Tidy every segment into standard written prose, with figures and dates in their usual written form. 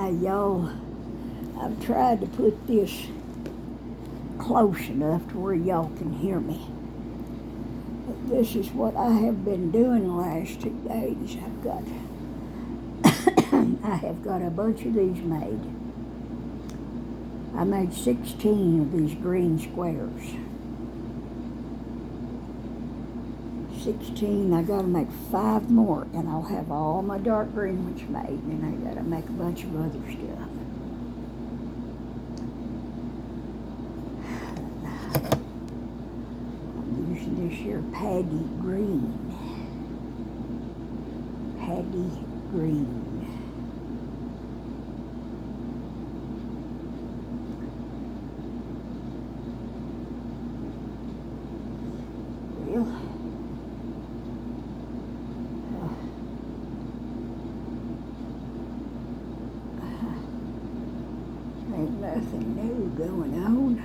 Hi, y'all. I've tried to put this close enough to where y'all can hear me. But this is what I have been doing the last 2 days. I have got a bunch of these made. I made 16 of these green squares. 16, I gotta make 5 more, and I'll have all my dark green ones made, and then I gotta make a bunch of other stuff. I'm using this here Paddy Green. Paddy Green. Well, ain't nothing new going on.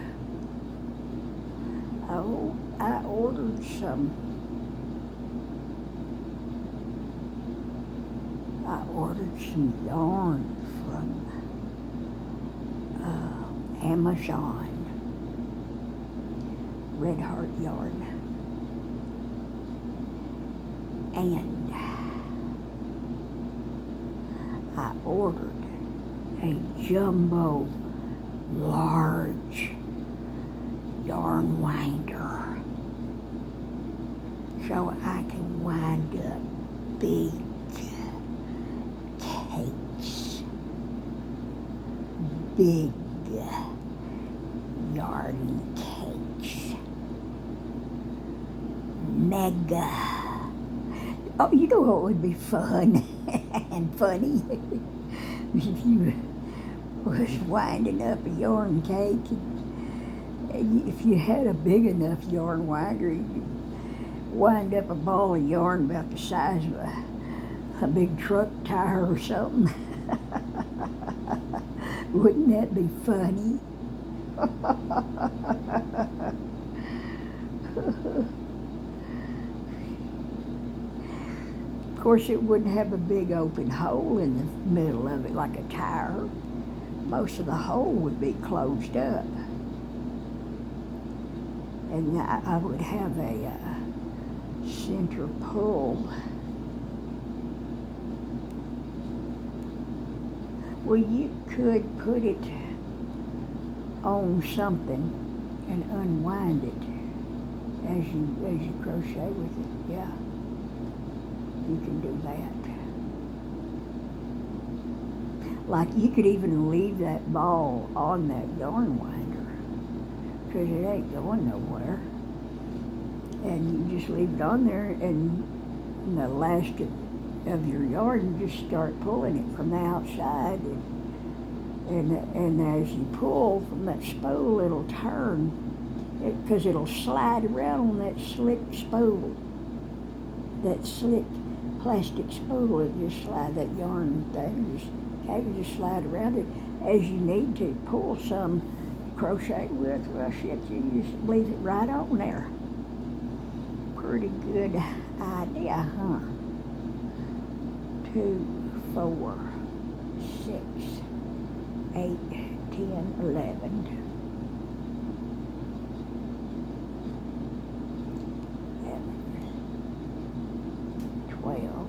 Oh, I ordered some yarn from Amazon. Red Heart yarn. And I ordered a jumbo large yarn winder so I can wind up big cakes, big yarn cakes, mega. Oh, you know what would be fun and funny if you was winding up a yarn cake. And if you had a big enough yarn winder, you could wind up a ball of yarn about the size of a big truck tire or something. Wouldn't that be funny? Of course, it wouldn't have a big open hole in the middle of it like a tire. Most of the hole would be closed up. And I would have a center pull. Well, you could put it on something and unwind it as you crochet with it. Yeah, you can do that. Like, you could even leave that ball on that yarn winder, because it ain't going nowhere. And you just leave it on there, and in the last of your yarn, you just start pulling it from the outside. And as you pull from that spool, it'll turn, because it'll slide around on that slick spool. That slick plastic spool, it just slide that yarn thing, just slide around it as you need to. Pull some, crochet with, well, shit, you just leave it right on there. Pretty good idea, huh? 2, 4, 6, 8, 10, 11. 12,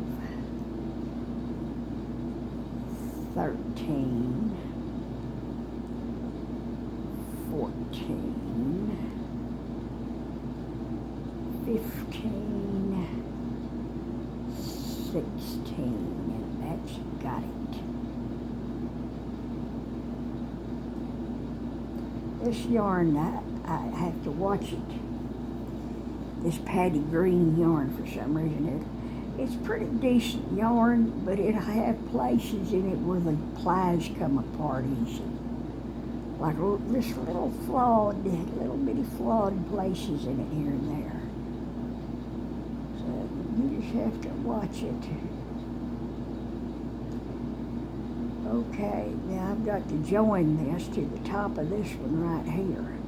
13, 14, 15, 16, and that's got it. This yarn, I have to watch it. This Paddy Green yarn, for some reason, it's pretty decent yarn, but it'll have places in it where the plies come apart easy. Like this little bitty flawed places in it here and there. So you just have to watch it. Okay, now I've got to join this to the top of this one right here.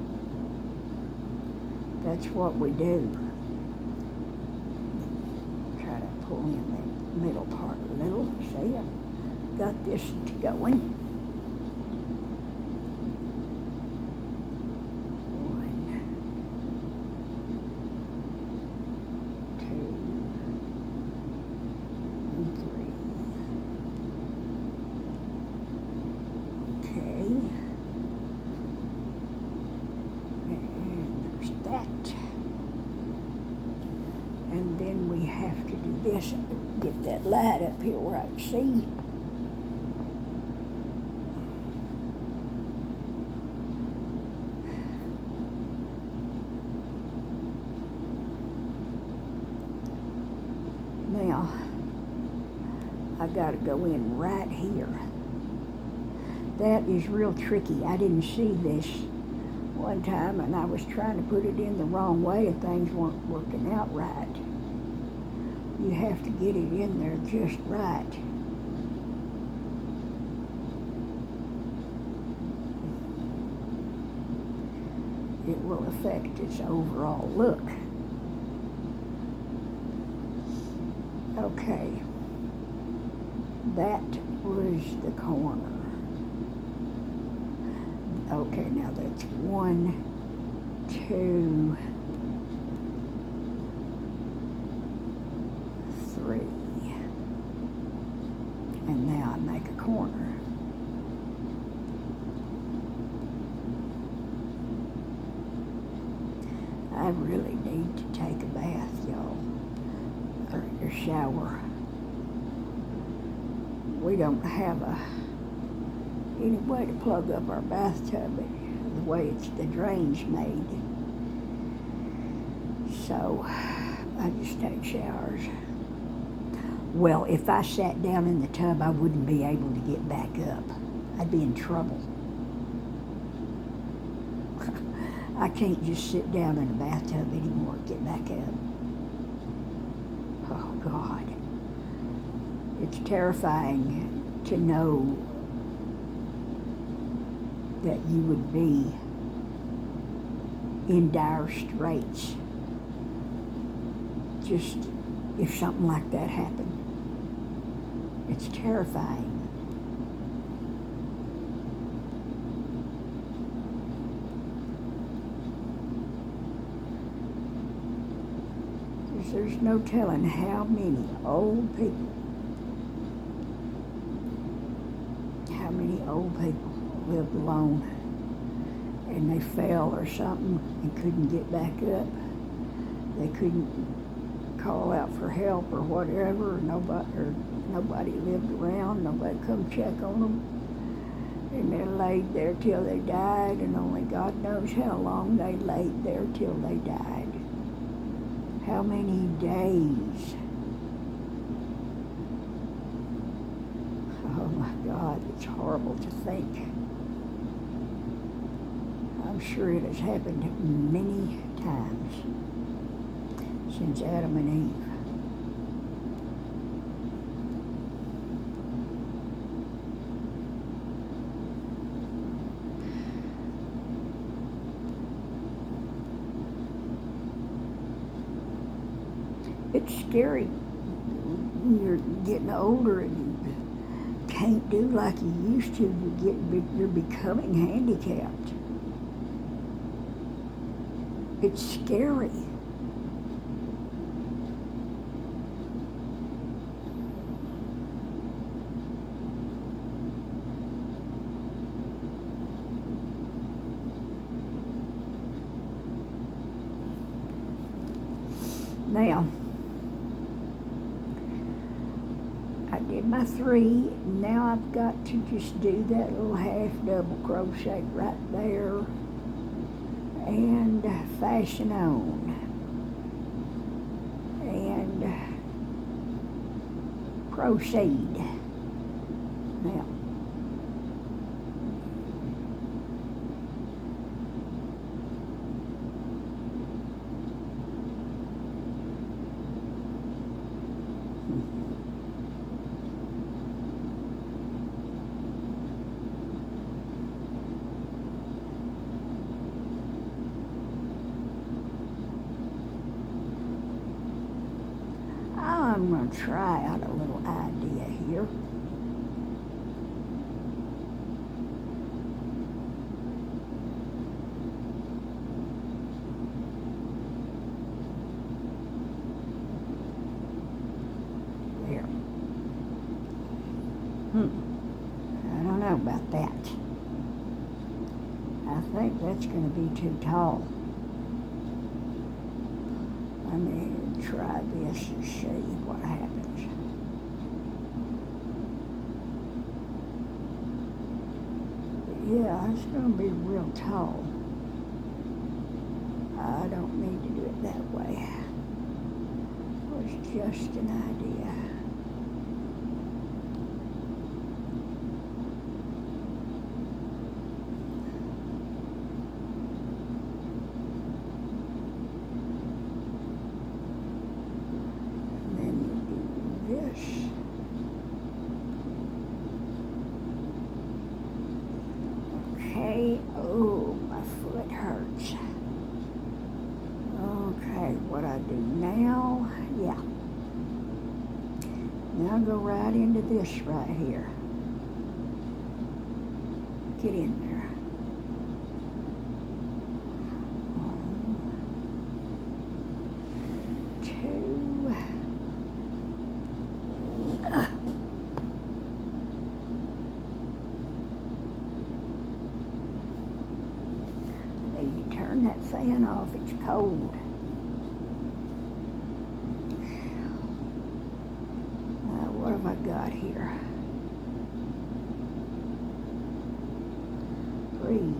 That's what we do. Try to pull in that middle part a little. See, I've got this going. that. And then we have to do this, get that light up here where I can see. Now, I gotta go in right here. That is real tricky. I didn't see this one time and I was trying to put it in the wrong way and things weren't working out right. You have to get it in there just right. It will affect its overall look. Okay, that was the corner. Okay, now that's 1, 2, 3. And now I make a corner. I really need to take a bath, y'all, or a shower. We don't have any way to plug up our bathtub the way the drain's made. So I just take showers. Well, if I sat down in the tub, I wouldn't be able to get back up. I'd be in trouble. I can't just sit down in a bathtub anymore and get back up. Oh, God. It's terrifying to know that you would be in dire straits just if something like that happened. It's terrifying. There's no telling how many old people lived alone and they fell or something and couldn't get back up. They couldn't call out for help or whatever. Nobody lived around. Nobody come check on them. And they laid there till they died, and only God knows how long they laid there till they died. How many days? Oh my God, it's horrible to think. I'm sure it has happened many times since Adam and Eve. It's scary when you're getting older and you can't do like you used to. You're becoming handicapped. It's scary. Now, I did my 3. Now I've got to just do that little half double crochet right there and fasten on and proceed. Now, I'm going to try out a little idea here. There. I don't know about that. I think that's going to be too tall. Let me try this and see what happens. Yeah, it's going to be real tall. I don't need to do it that way. It was just an idea. And then you do this. Okay. Oh, my foot hurts. Okay, what I do now, yeah. Now go right into this right here. Get in there. 1, 2. You turn that fan off, it's cold. What have I got here? 3,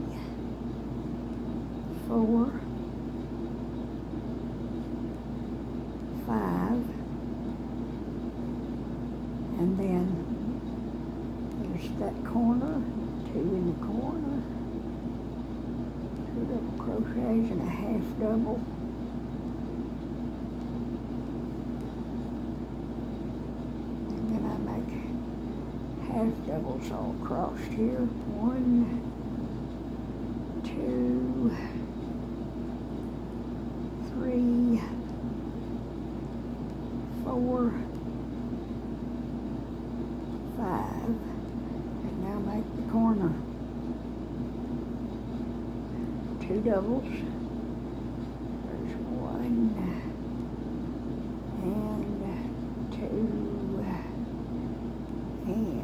4, 5, and then there's that corner, 2 in the corner, 2 double crochets and a half double. Half doubles all crossed here. 1, 2, 3, 4, 5, and now make the corner. 2 doubles. There's 1 and 2 and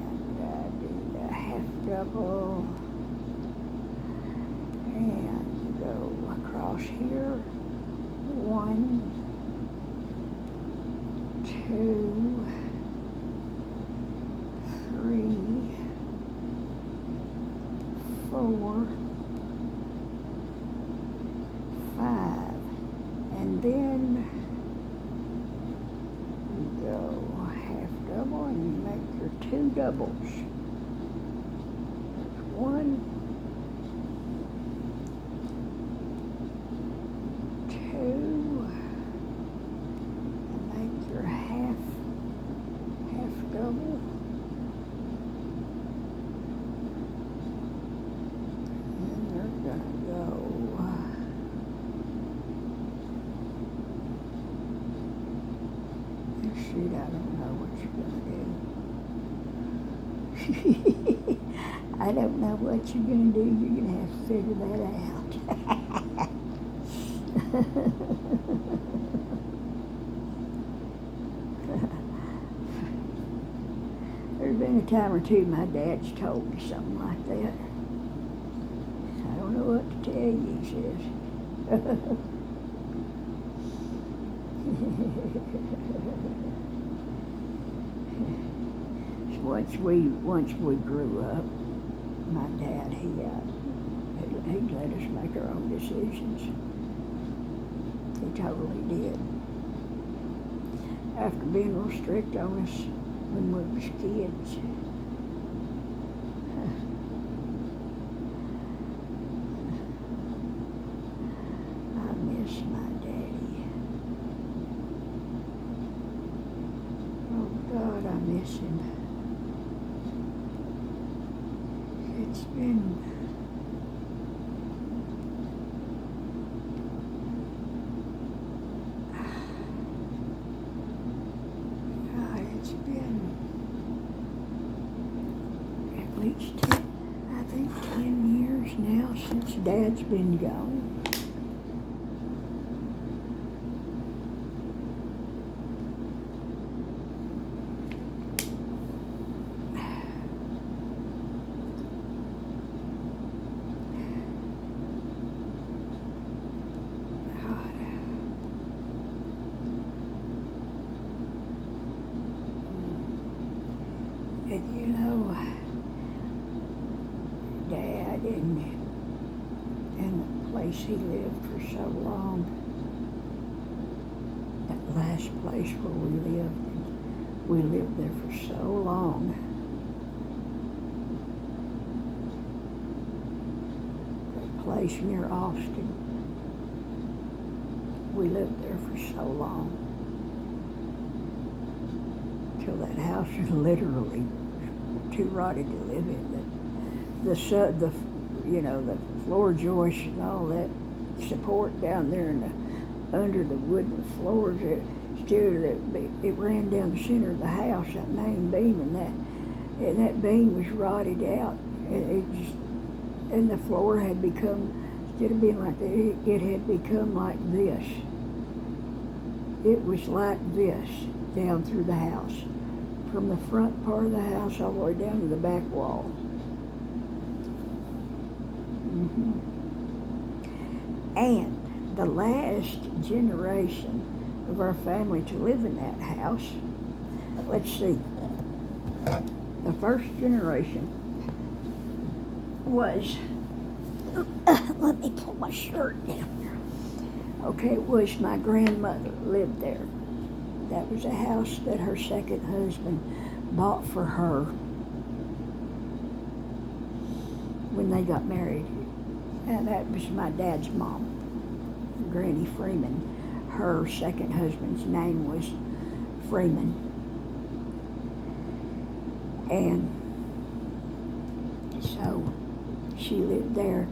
double, and go across here. 1, 2, 3, 4, 5, and then you go half double and you make your 2 doubles. 1, 2, and make your half double, and they're gonna go shoot, I don't know what you're gonna do. I don't know what you're going to do. You're going to have to figure that out. There's been a time or two my dad's told me something like that. I don't know what to tell you, he says. Once we grew up, my dad, he'd let us make our own decisions. He totally did. After being real strict on us when we was kids. I miss my daddy. Oh God, I miss him. It's been at least 10 years now since Dad's been gone. dad in the place he lived for so long. That last place where we lived there for so long. That place near Austin. We lived there for so long. Till that house was literally too rotted to live in. The floor joists and all that support down there under the wooden floors, it ran down the center of the house, that main beam, and that beam was rotted out. And the floor had become, instead of being like that, it had become like this. It was like this down through the house, from the front part of the house all the way down to the back wall. And the last generation of our family to live in that house, let's see, the first generation was, let me pull my shirt down here. Okay, it was my grandmother lived there. That was a house that her second husband bought for her when they got married. And that was my dad's mom, Granny Freeman. Her second husband's name was Freeman. And so she lived there.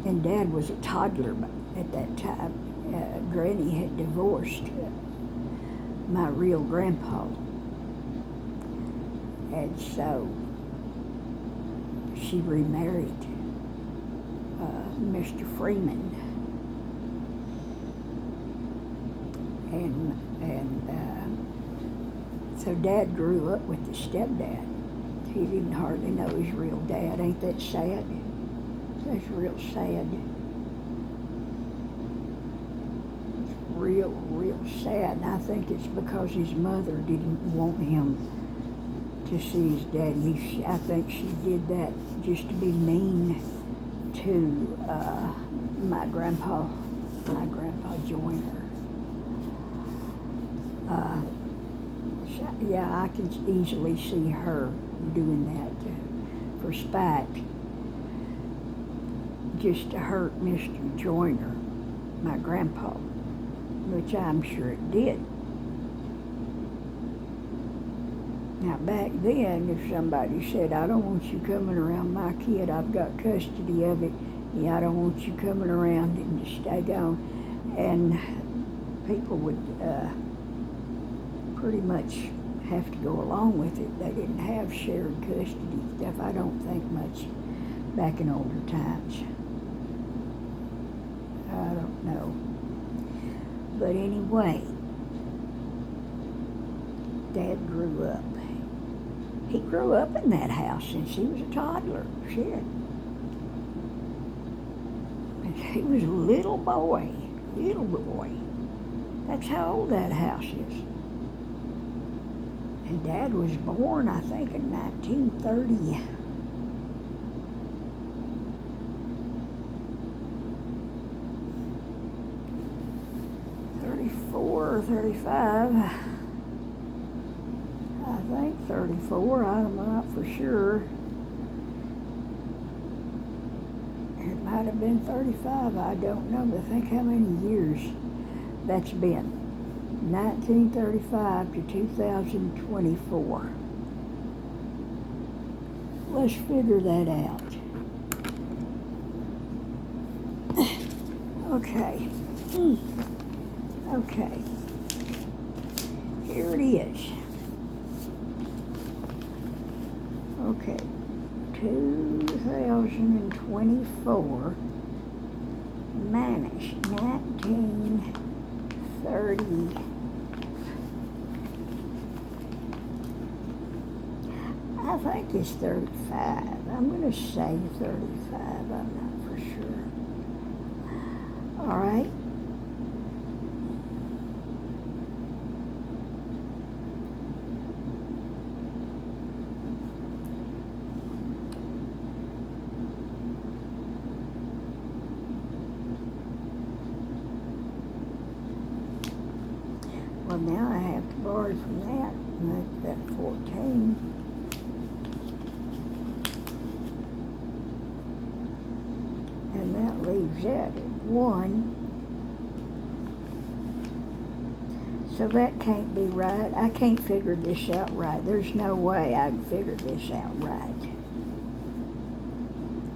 And Dad was a toddler at that time. Granny had divorced my real grandpa. And so she remarried Mr. Freeman. And so Dad grew up with his stepdad. He didn't hardly know his real dad. Ain't that sad? That's real sad. It's real sad. And I think it's because his mother didn't want him to see his dad. I think she did that just to be mean to my grandpa Joyner. Yeah, I can easily see her doing that for spite, just to hurt Mr. Joyner, my grandpa, which I'm sure it did. Now back then, if somebody said, I don't want you coming around my kid, I've got custody of it, yeah, I don't want you coming around, and just stay gone. And people would pretty much have to go along with it. They didn't have shared custody stuff, I don't think, much back in older times. I don't know. But anyway, Dad grew up. He grew up in that house since he was a toddler. Shit. And he was a little boy. That's how old that house is. And Dad was born, I think, in 1930. 34 or 35. I think 34, I'm not for sure. It might have been 35, I don't know, but think how many years that's been. 1935 to 2024. Let's figure that out. Okay. Okay. Here it is. Okay. 2024 minus 1930. I think it's 35. I'm going to say 35. I'm not for sure. All right. Well, now I have to borrow from that. Make that 14. And that leaves that at 1. So that can't be right. I can't figure this out right. There's no way I can figure this out right.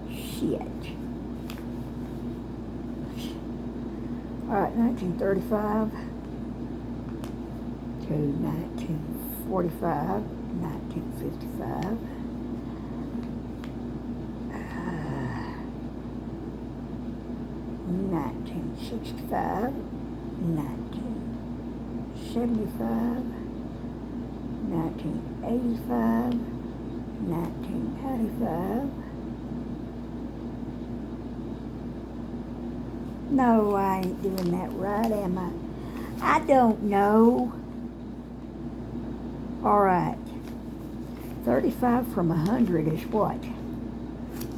Shit. All right, 1935 to 1945, 1955. 1965, 1975, 1985, 1995. No, I ain't doing that right, am I? I don't know. All right. 35 from 100 is what?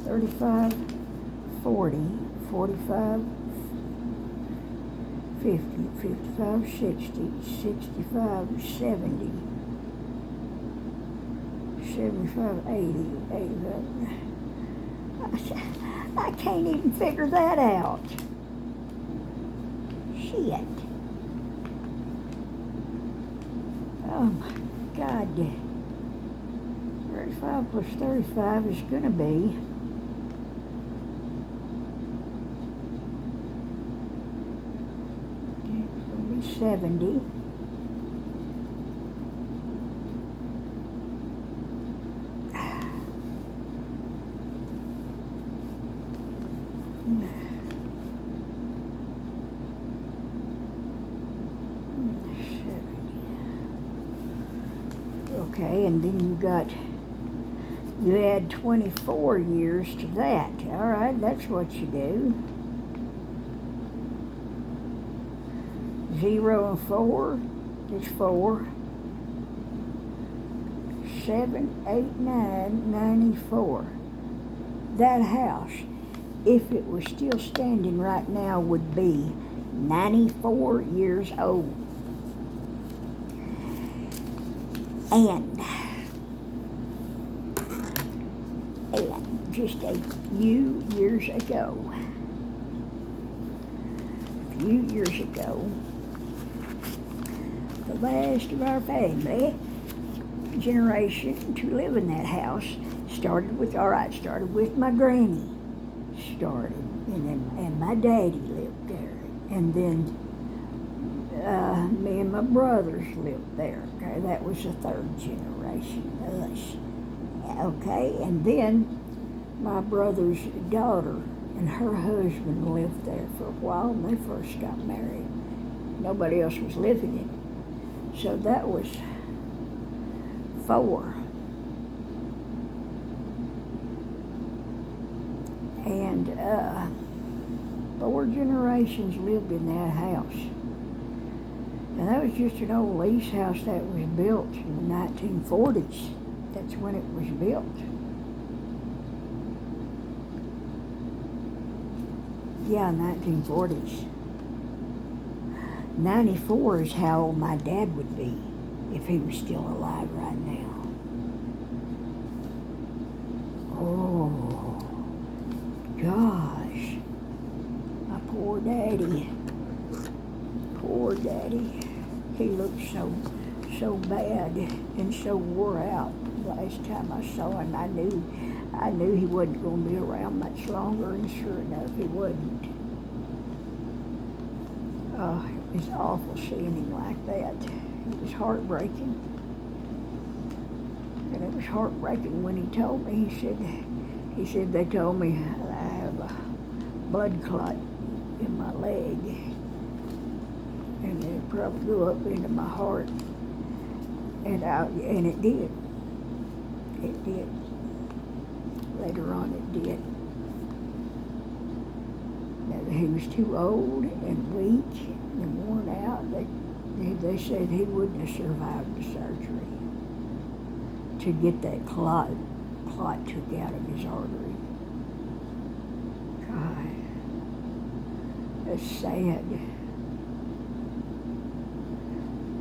35, 40, 45, 50, 55, 60, 65, 70, 75, 80, 85. I can't even figure that out. Shit. Oh my God. 35 plus 35 is going to be 70. Okay, and then you add 24 years to that. All right, that's what you do. 0 and 4 is 4. 7, 8, 9, 94. That house, if it was still standing right now, would be 94 years old. And just a few years ago, the last of our family generation to live in that house started with my granny. And my daddy lived there. And then me and my brothers lived there. Okay, that was the third generation, us. Okay, and then my brother's daughter and her husband lived there for a while when they first got married. Nobody else was living in it. So that was 4. And 4 generations lived in that house. And that was just an old lease house that was built in the 1940s. That's when it was built. Yeah, 1940s. 94 is how old my dad would be if he was still alive right now. Oh, gosh. My poor daddy. Poor daddy. He looked so bad and so wore out. Last time I saw him, I knew he wasn't going to be around much longer, and sure enough, he wasn't. Oh, it was awful seeing him like that. It was heartbreaking. And it was heartbreaking when he told me, he said they told me I have a blood clot in my leg. And it'd probably go up into my heart. And it did. It did. Later on it did. Now, he was too old and weak and worn out. They said he wouldn't have survived the surgery to get that clot took out of his artery. God, that's sad.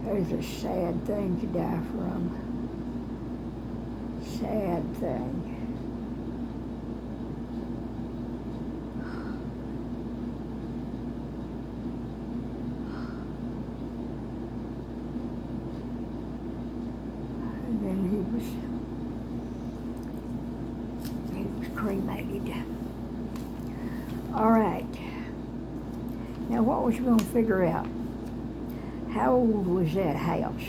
There's a sad thing to die from. Sad thing. And then he was cremated. All right. Now what was you going to figure out? How old was that house?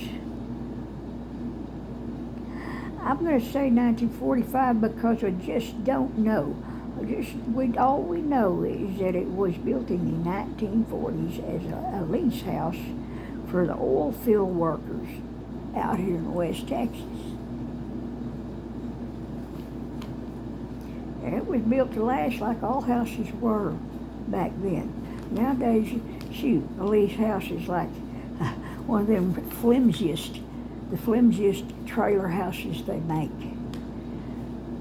I'm going to say 1945 because I just don't know. All we know is that it was built in the 1940s as a lease house for the oil field workers out here in West Texas. And it was built to last like all houses were back then. Nowadays, shoot, a lease house is like one of them the flimsiest trailer houses they make.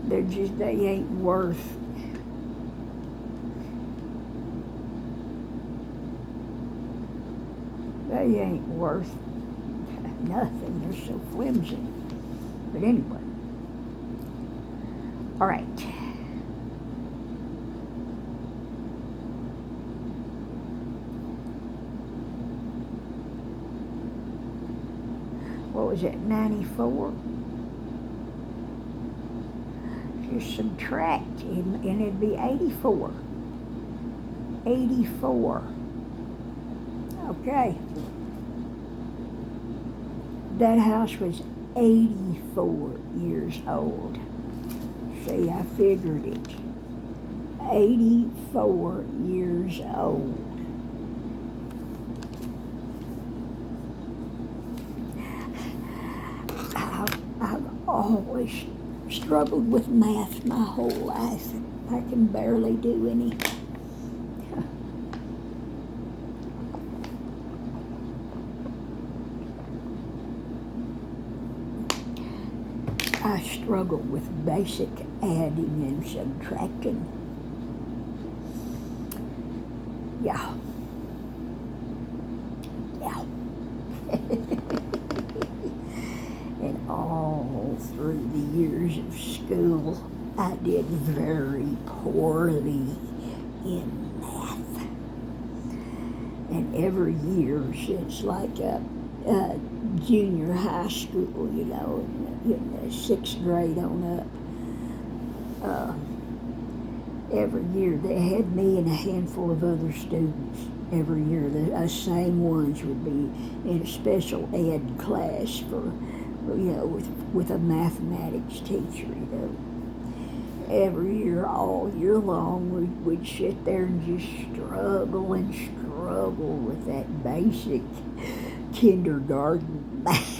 They ain't worth. They ain't worth nothing. They're so flimsy. But anyway. All right. What was it, 94? Just subtract, and it'd be 84. 84. Okay. That house was 84 years old. See, I figured it. 84 years old. I've always struggled with math my whole life. I can barely do any. I struggle with basic adding and subtracting. Yeah. And all through the years of school, I did very poorly in math. And every year since like junior high school, in the 6th grade on up, every year they had me and a handful of other students. Every year the same ones would be in a special ed class for, with a mathematics teacher, Every year, all year long, we'd sit there and just struggle with that basic kindergarten math.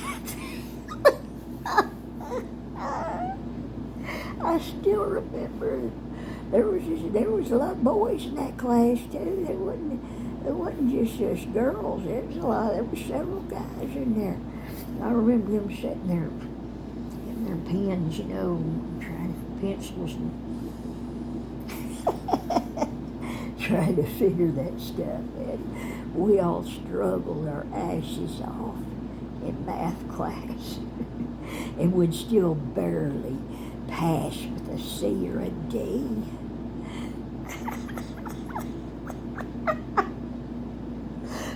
I still remember there was a lot of boys in that class too. It wasn't just us girls. There was several guys in there. I remember them sitting there getting their pens, trying pencils and trying to figure that stuff out. We all struggled our asses off in math class and would still barely pass with a C or a D.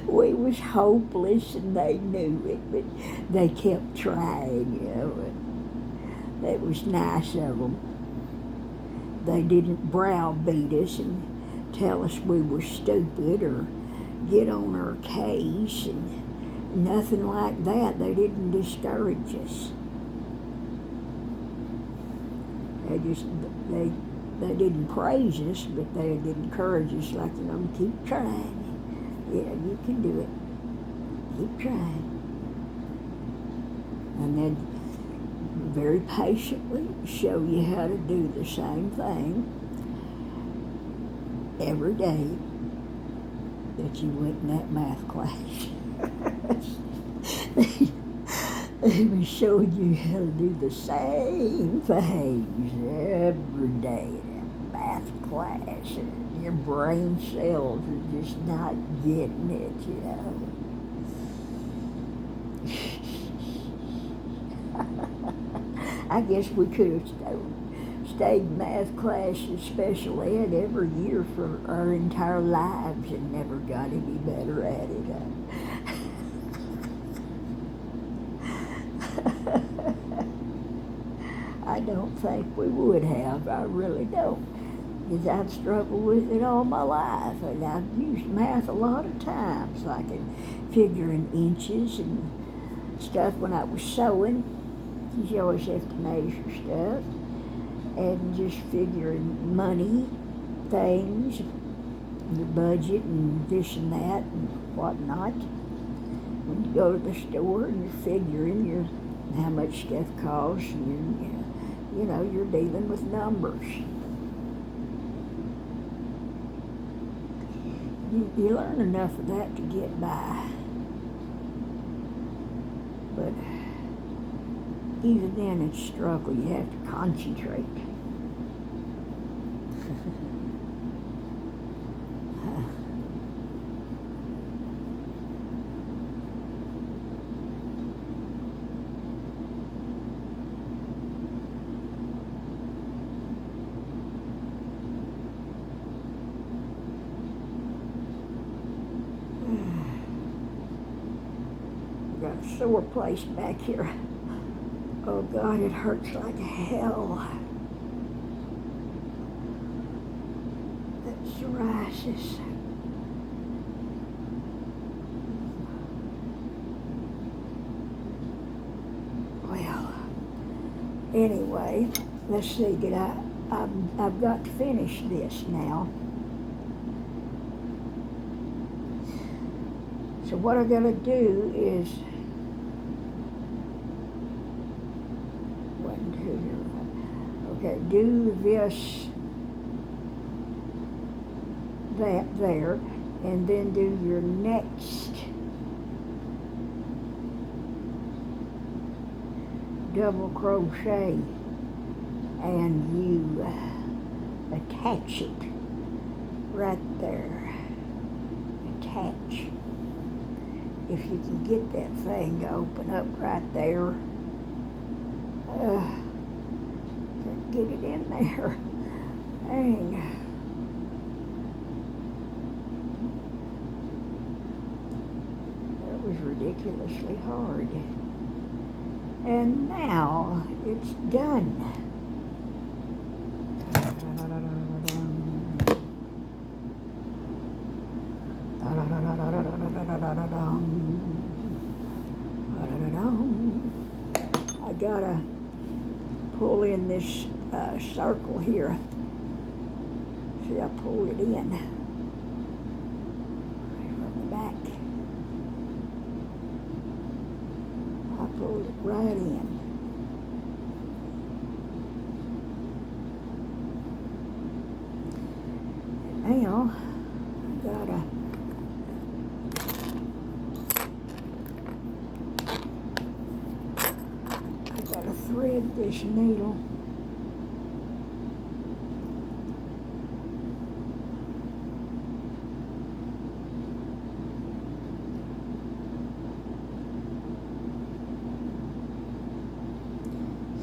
We was hopeless and they knew it, but they kept trying, and it was nice of them. They didn't browbeat us and tell us we were stupid or get on our case and nothing like that. They didn't discourage us. They didn't praise us, but they did encourage us, like, keep trying. Yeah, you can do it. Keep trying. And then very patiently show you how to do the same thing every day that you went in that math class. They were showing you how to do the same things every day in that math class, and your brain cells are just not getting it, I guess we could have stayed math class and special ed every year for our entire lives and never got any better at it. I don't think we would have. I really don't. Because I've struggled with it all my life. And I've used math a lot of times, like in figuring inches and stuff when I was sewing. Because you always have to measure stuff. And just figuring money, things, your budget and this and that and whatnot. When you go to the store and you're figuring how much stuff costs and you're dealing with numbers. You learn enough of that to get by. But even then it's a struggle. You have to concentrate. Got a sore place back here. Oh God, it hurts like hell. That's psoriasis. Well, anyway, let's see. I've got to finish this now. So what I gotta do is do this, that there, and then do your next double crochet, and you attach it right there. Attach. If you can get that thing to open up right there, get it in there. Dang. That was ridiculously hard. And now it's done. I gotta pull in this circle here. See, I pulled it in from the back. I pulled it right in. And now I gotta thread this needle.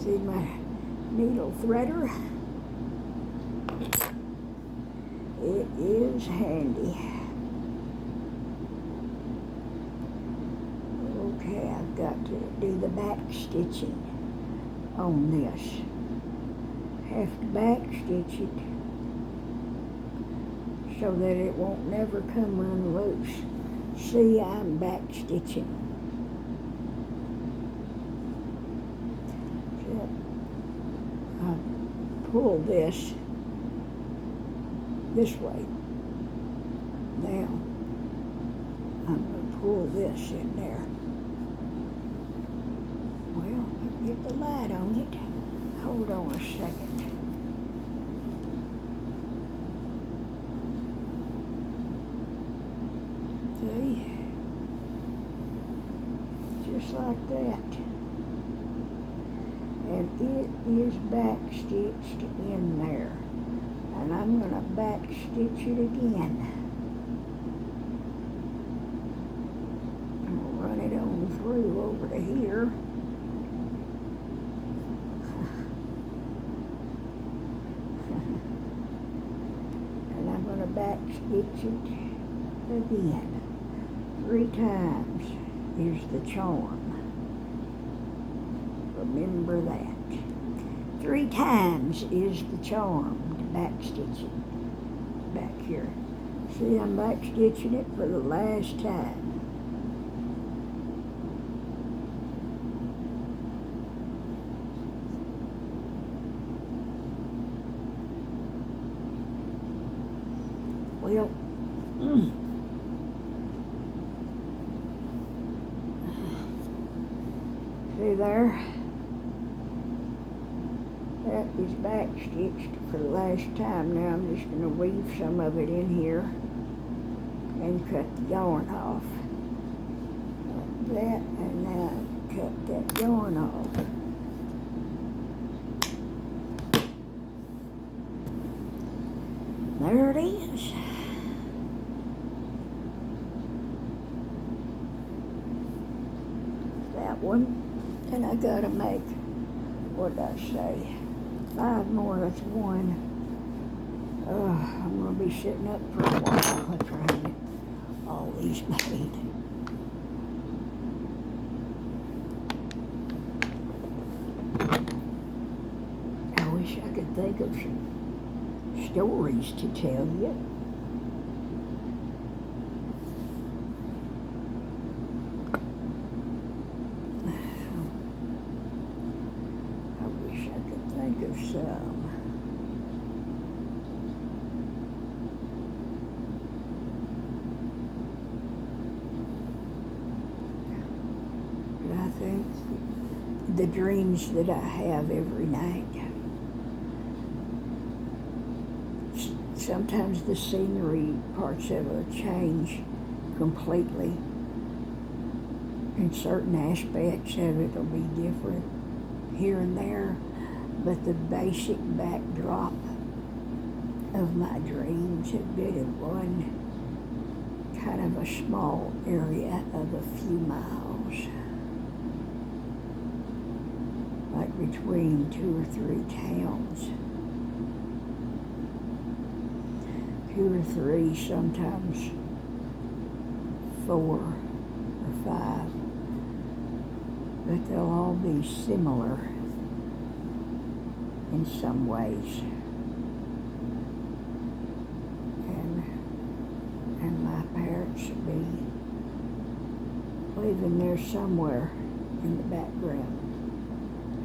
See my needle threader? It is handy. Okay, I've got to do the back stitching on this. Have to back stitch it so that it won't never come unloose. See, I'm back stitching. Pull this way. Now, I'm going to pull this in there. Well, get the light on it. Hold on a second. See? Just like that. And it is back stitched in there. And I'm going to back stitch it again. I'm going to run it on through over sort of here. And I'm going to back stitch it again. 3 times is the charm. Remember that. 3 times is the charm to back stitch it back here. See, I'm back stitching it for the last time. Well, see there? That is back stitched for the last time. Now I'm just going to weave some of it in here and cut the yarn off. Like that, and now cut that yarn off. There it is. That one. And I gotta make, what did I say? 5 more, that's 1. I'm gonna be sitting up for a while trying to get all these made. I wish I could think of some stories to tell you. I wish I could think of some. But I think the dreams that I have every night, sometimes the scenery parts of it change completely, and certain aspects of it will be different here and there, but the basic backdrop of my dreams have been in one kind of a small area of a few miles, like between 2 or 3 towns. 2 or 3, sometimes 4 or 5, but they'll all be similar in some ways. And my parents will be living there somewhere in the background.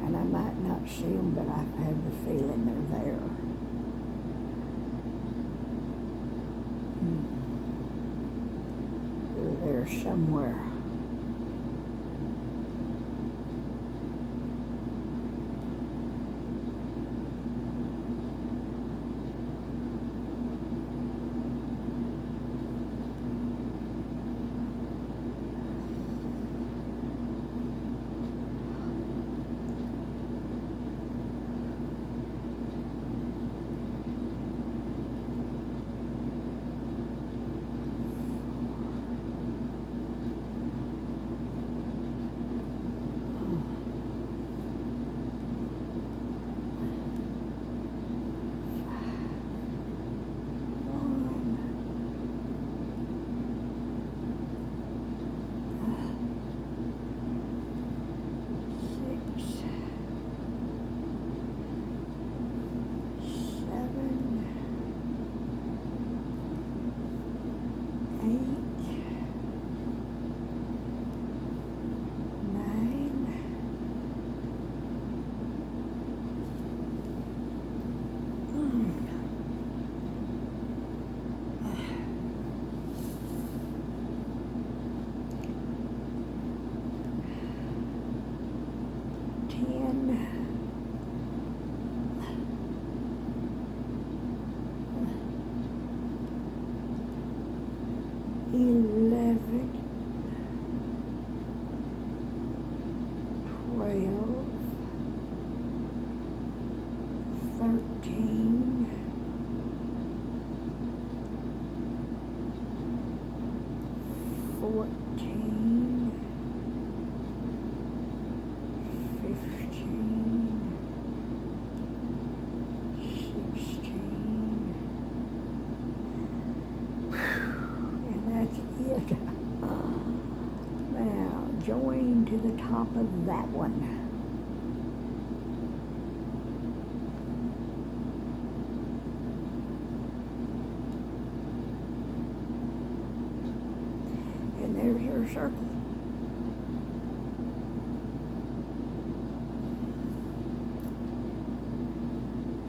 And I might not see them, but I have the feeling they're there. They're there somewhere. chain to the top of that one. And there's your circle.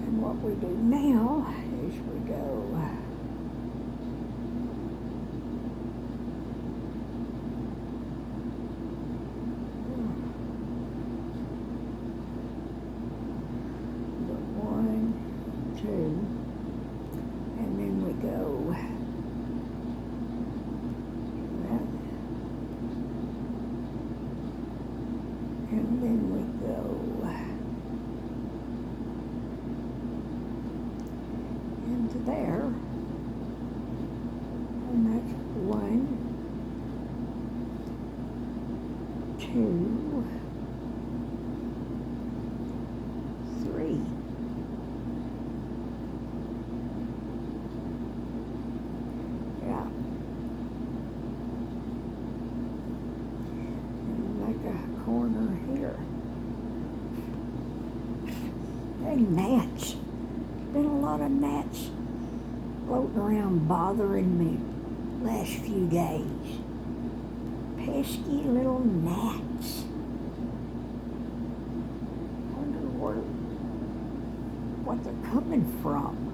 And what we do now is we go and then we go that, and then we go into there, and that's 1, 2, 3. Corner here. Hey, gnats. Been a lot of gnats floating around bothering me last few days. Pesky little gnats. Wonder what they're coming from.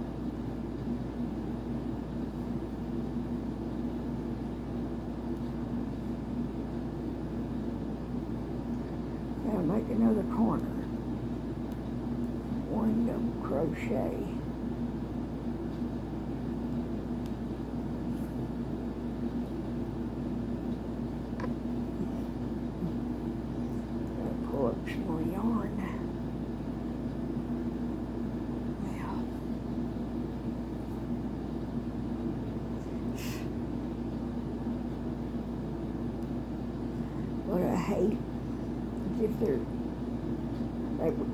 Make another corner. 1 double crochet. Gotta pull up some more yarn. Now, what I hate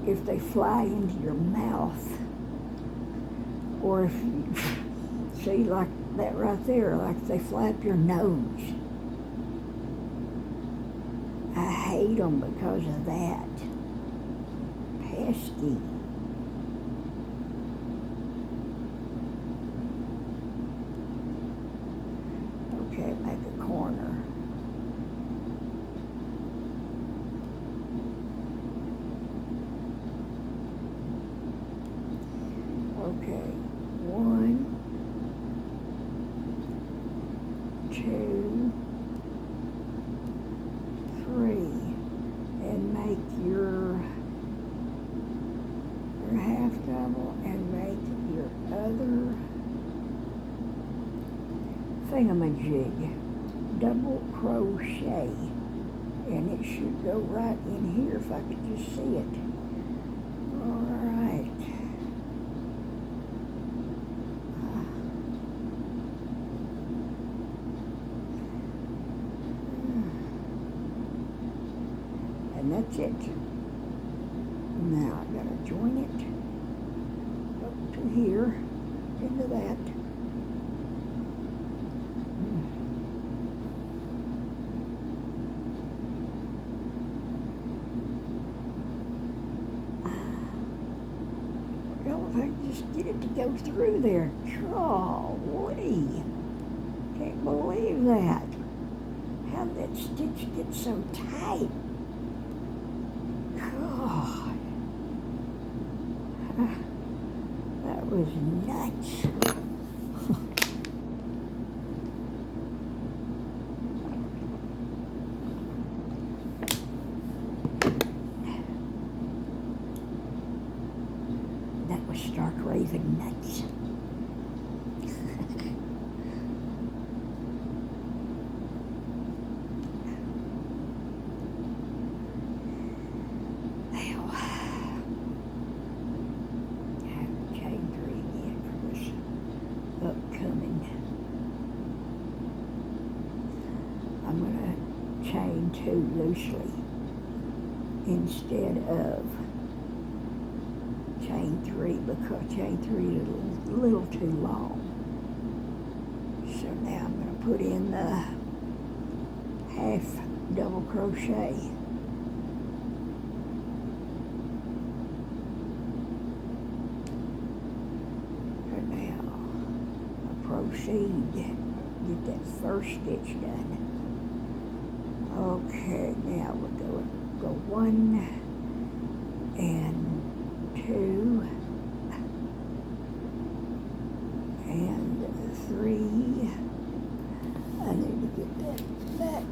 if they fly into your mouth, or if you see like that right there, like they fly up your nose. I hate them because of that. Pesky. Okay, make a corner. Okay, 1, 2, 3, and make your half double, and make your other thingamajig, double crochet, and it should go right in here if I could just see it. All right. And that's it. Now I've got to join it up to here, into that. Well, if I can just get it to go through there. Golly, can't believe that. How did that stitch get so tight? God, that was nuts. That was stark raving nuts. Upcoming. I'm going to chain 2 loosely instead of chain 3, because chain 3 is a little too long. So now I'm going to put in the half double crochet. And now I proceed, get that first stitch done. Okay, now we'll go 1 and 2 and 3. I need to get that back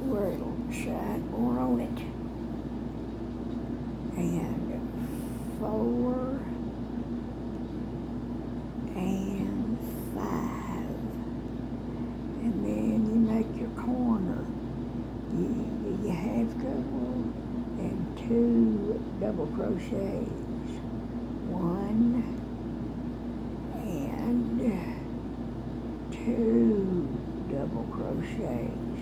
where it'll shine more on it. And 4 and 5. And then you make your corner. You half double and 2 double crochets. 1 and 2 double crochets.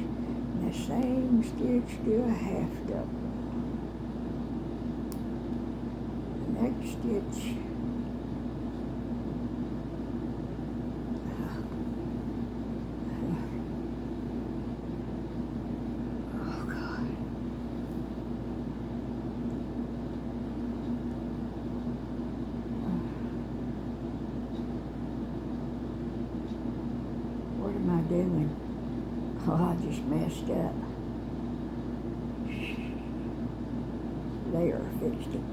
And the same stitch, do a half double. The next stitch, oh God. What am I doing? Oh, I just messed up. There, fixed it.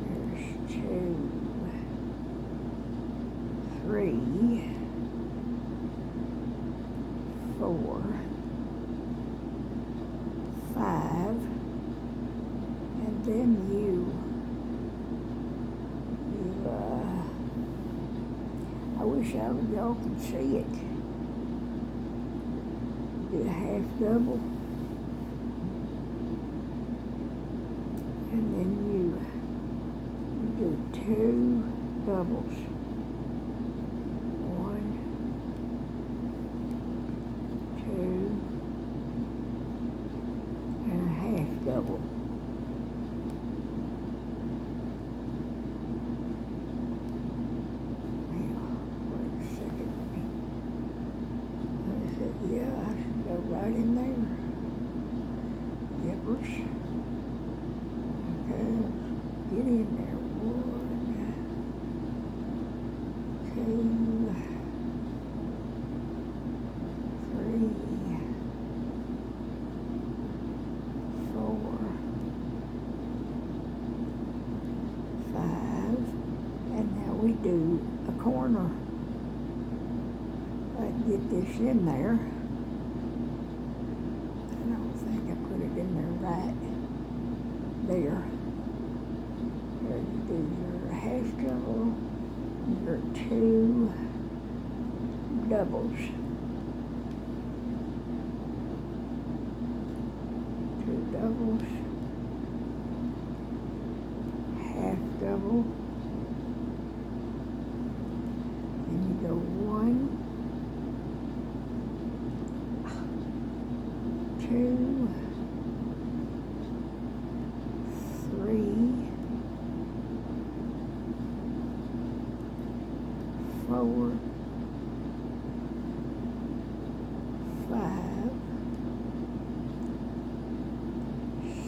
There's 2, 3, 4, 5, and then I wish y'all could see it. Do a half double, and then you do 2 doubles. 1, 2, and a half double. Yeah, I should go right in there. Yippers. Okay, get in there. 1, 2, 3, 4, 5, and now we do a corner. Get this in there. I don't think I put it in there right. There. There you do your half double, your 2 doubles. 2 doubles, half double, and you go 1, 2, 3, 4, 5,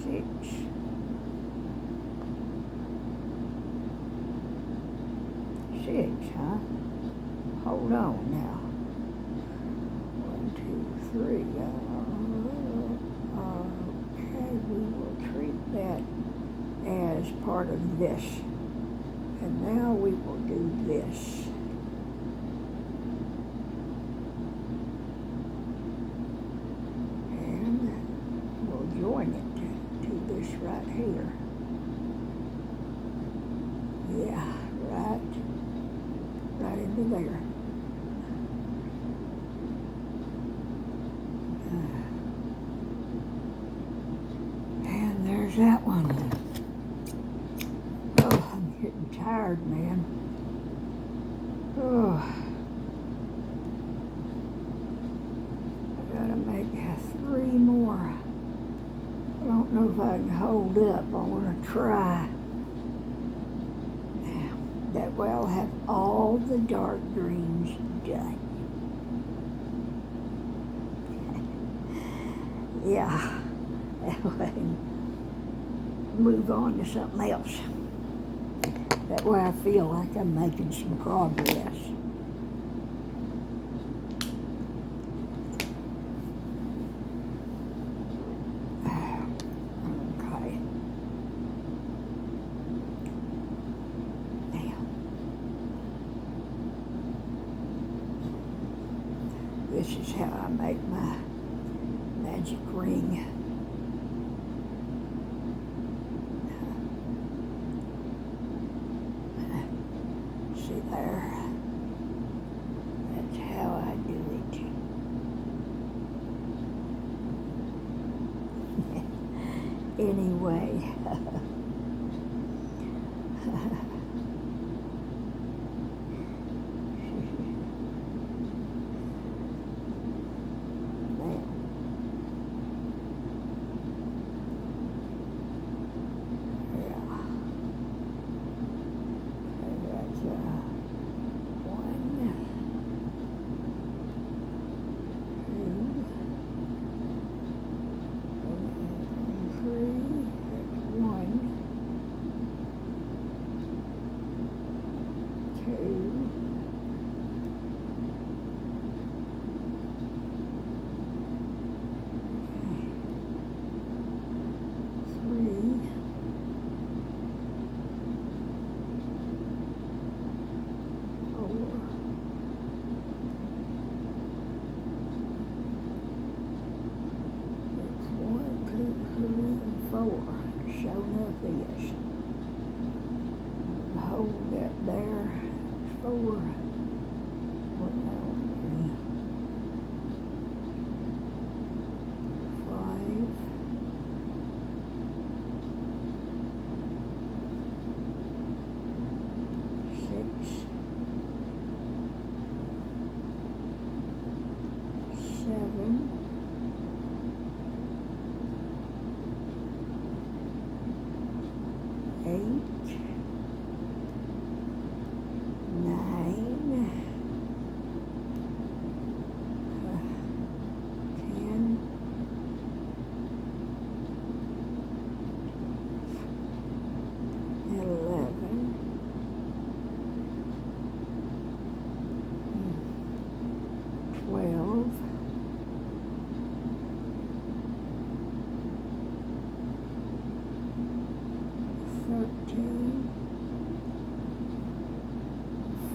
6, 6, huh? Hold on now. 1, 2, 3. Okay, we will treat that as part of this. And now we will do this. And we'll join it to this right here. Yeah, right into there. And there's that one. Oh, I'm getting tired, man. Oh, I gotta make 3 more. I don't know if I can hold up. I want to try. That way I'll have all the dark greens done. Yeah, that way move on to something else. That way I feel like I'm making some progress. Okay. Now, this is how I make my magic ring. See there? That's how I do it. Anyway. Showing up is. Hold that there. 4.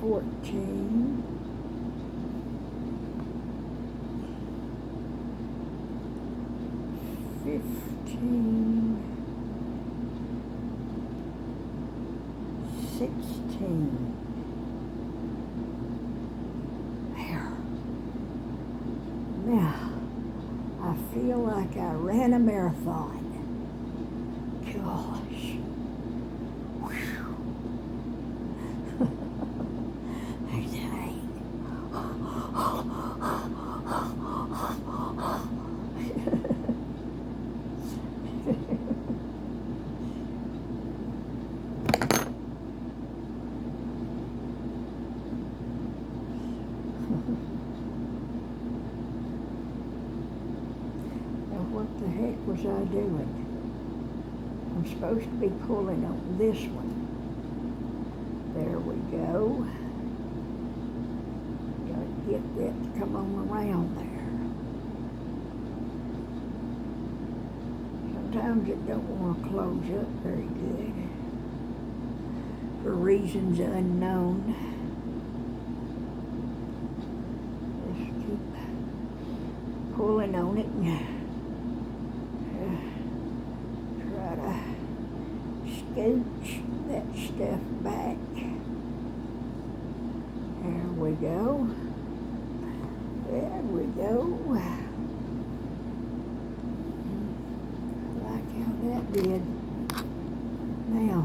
14, 15, 16. There. Now, I feel like I ran a marathon. Gosh. What the heck was I doing? I'm supposed to be pulling on this one. There we go. Gotta get that to come on around there. Sometimes it don't want to close up very good for reasons unknown. Just keep pulling on it and try to scooch that stuff back. There we go. There we go. I like how that did. Now,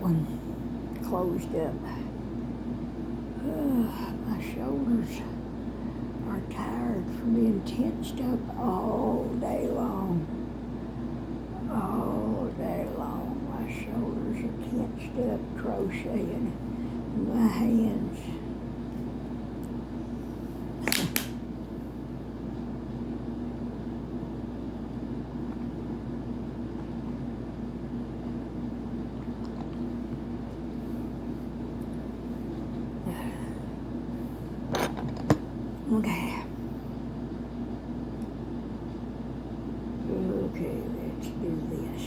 one closed up. My shoulders are tired from being tensed up all day long. All day long, my shoulders are tensed up crocheting in my hands. Okay. Okay, let's do this.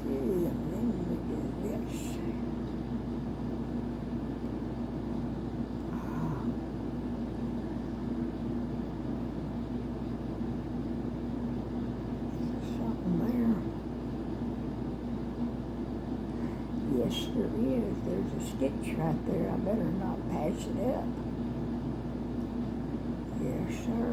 Okay, and then we do this. Something there. Yes, there is. There's a stitch right there. I better not pass it up. Yes, sir.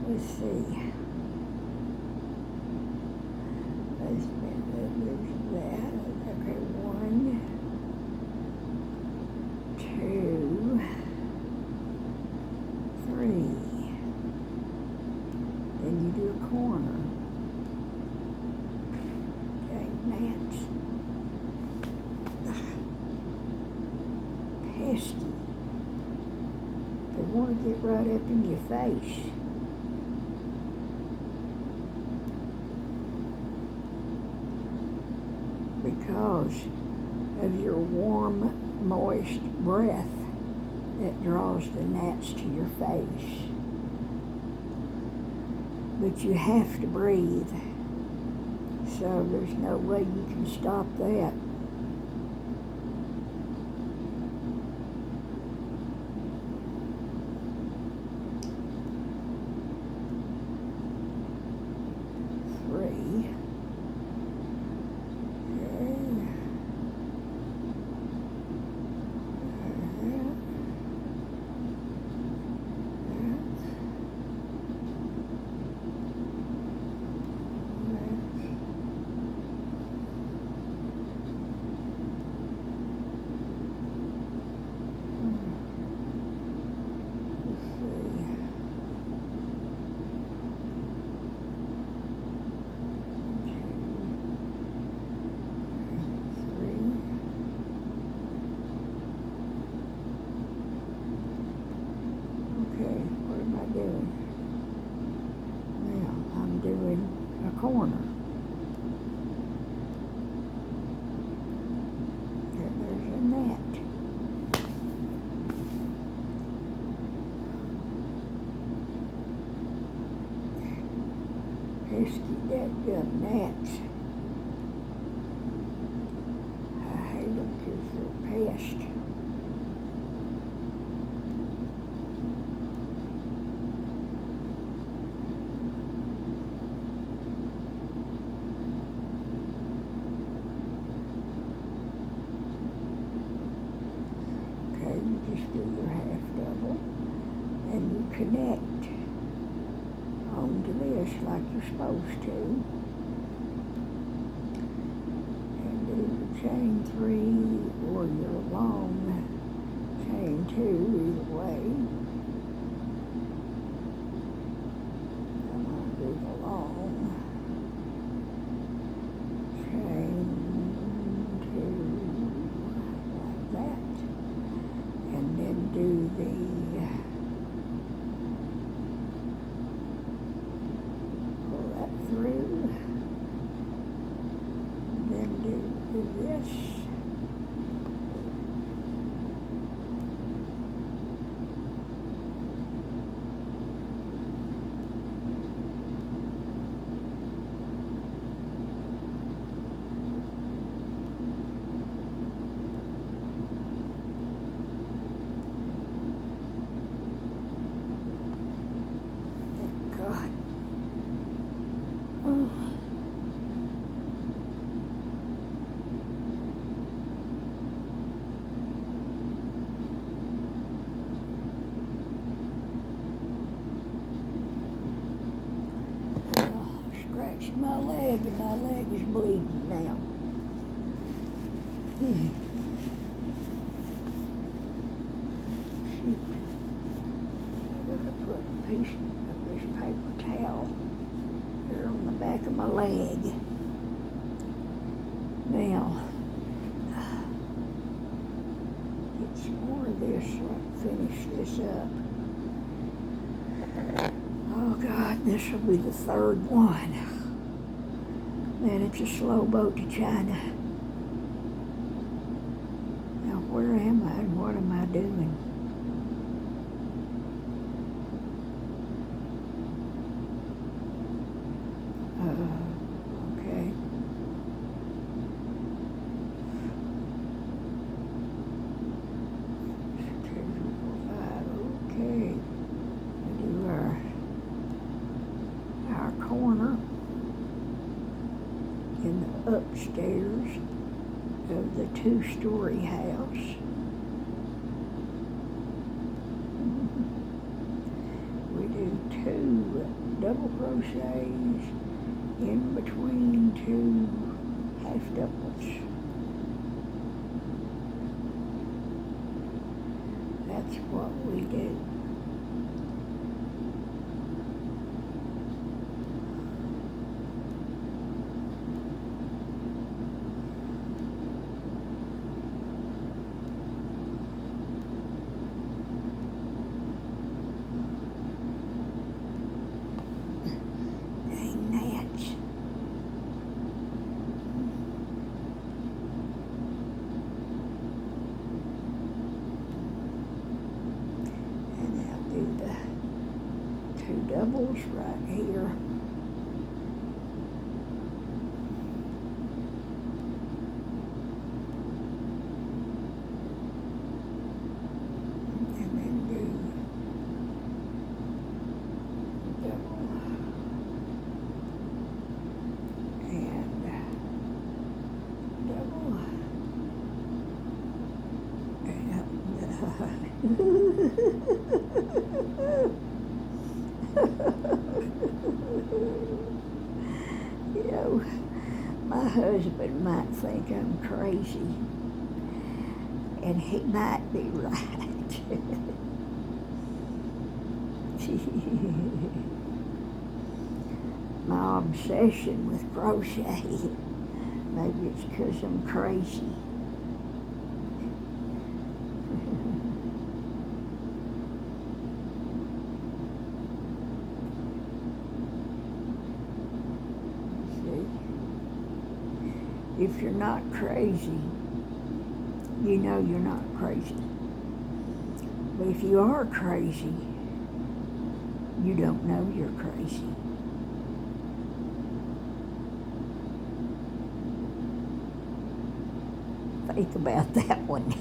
Let's see. There's that. Okay, 1, 2, 3. Then you do a corner. Okay, that's pesky. They want to get right up in your face. Because of your warm, moist breath that draws the gnats to your face. But you have to breathe, so there's no way you can stop that. Corner. There's a net. Pesky dadgum gnats. I hate them because they're pests. Just do your half double and you connect onto this like you're supposed to, and do the chain 3 or your long chain 2, either way. I'm going to do the long chain 2 like that. And then do the pull that through, then do this, my leg, and my leg is bleeding now. Shoot. I'm gonna put a piece of this paper towel here on the back of my leg. Now, get some more of this so I can finish this up. Oh God, this will be the third one. Man, it's a slow boat to China. Now, where am I and what am I doing? Okay. Okay. We do our corner in the upstairs of the two-story house. We do 2 double crochets in between 2 half doubles. That's what we do. Doubles right here. And then do double and double You know, my husband might think I'm crazy, and he might be right. My obsession with crochet, maybe it's because I'm crazy. If you're not crazy, you know you're not crazy. But if you are crazy, you don't know you're crazy. Think about that one.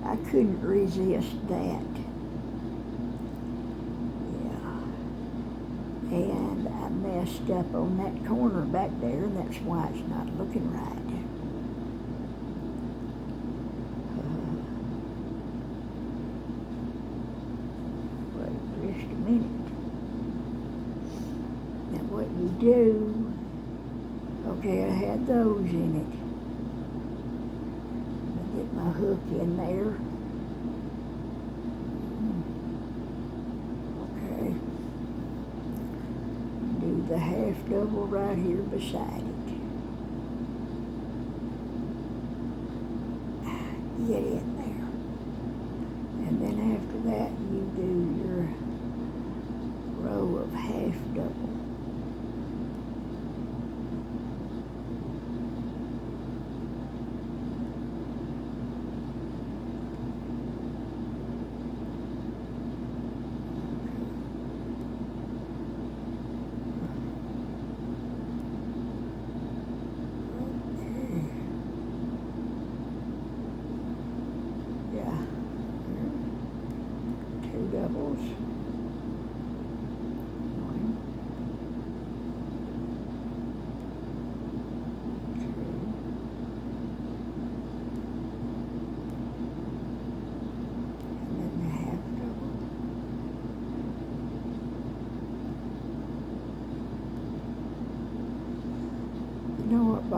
I couldn't resist that. Yeah. And I messed up on that corner back there, and that's why it's not looking right. Wait just a minute. Now what you do, okay, I had those in it. Get my hook in there. Okay. Do the half double right here beside it. Get in there. And then after that you do your row of half double. Doubles. One.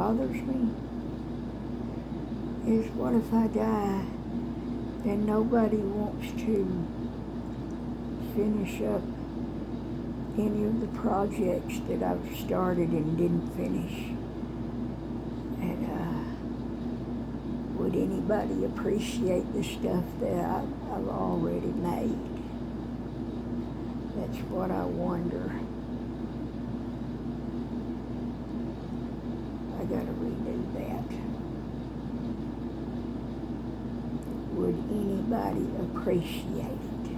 bothers me is what if I die and nobody wants to finish up any of the projects that I've started and didn't finish. And would anybody appreciate the stuff that I've already made? That's what I wonder. I gotta redo that. Would anybody appreciate it?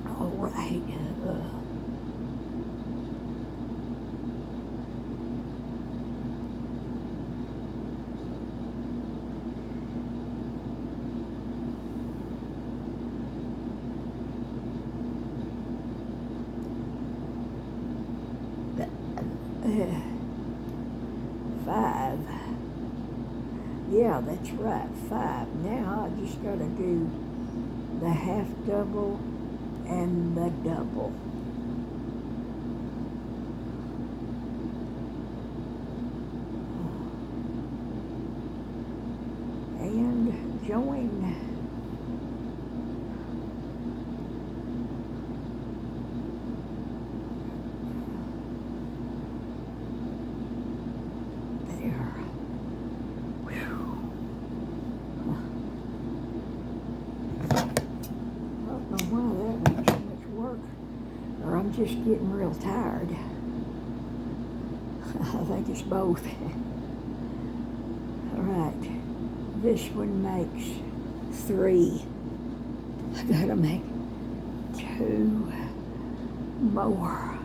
All right. Five. Yeah, that's right, 5. Now I just gotta do the half double and the double. And join. I'm just getting real tired. I think it's both. All right, this one makes 3. I gotta make 2 more.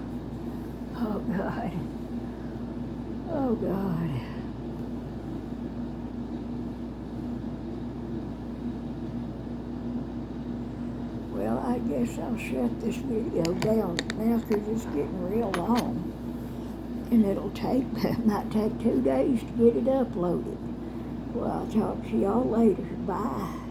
Oh God. Oh God. Well, I guess I'll shut this video down now because it's getting real long. And it'll might take 2 days to get it uploaded. Well, I'll talk to y'all later. Bye.